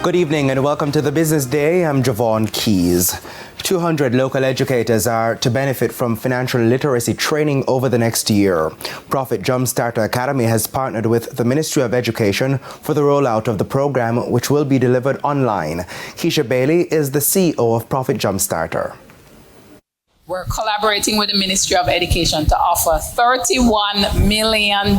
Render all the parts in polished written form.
Good evening and welcome to the Business Day. I'm Javon Keys. 200 local educators are to benefit from financial literacy training over the next year. Profit Jumpstarter Academy has partnered with the Ministry of Education for the rollout of the program, which will be delivered online. Keisha Bailey is the CEO of Profit Jumpstarter. We're collaborating with the Ministry of Education to offer $31 million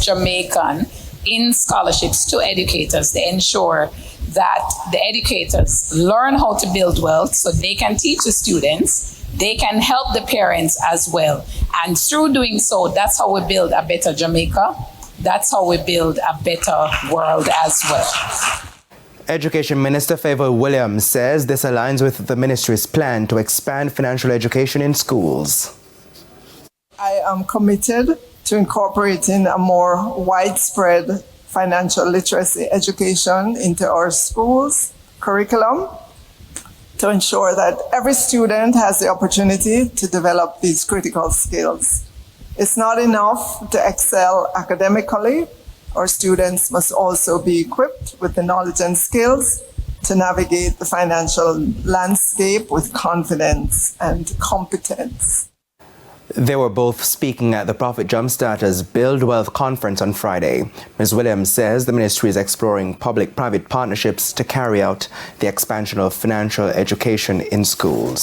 Jamaican in scholarships to educators to ensure that the educators learn how to build wealth so they can teach the students, they can help the parents as well. And through doing so, that's how we build a better Jamaica. That's how we build a better world as well. Education Minister Favour Williams says this aligns with the ministry's plan to expand financial education in schools. I am committed to incorporating a more widespread financial literacy education into our schools curriculum to ensure that every student has the opportunity to develop these critical skills. It's not enough to excel academically. Our students must also be equipped with the knowledge and skills to navigate the financial landscape with confidence and competence. They were both speaking at the Profit Jumpstarter's Build Wealth Conference on Friday. Ms. Williams says the ministry is exploring public-private partnerships to carry out the expansion of financial education in schools.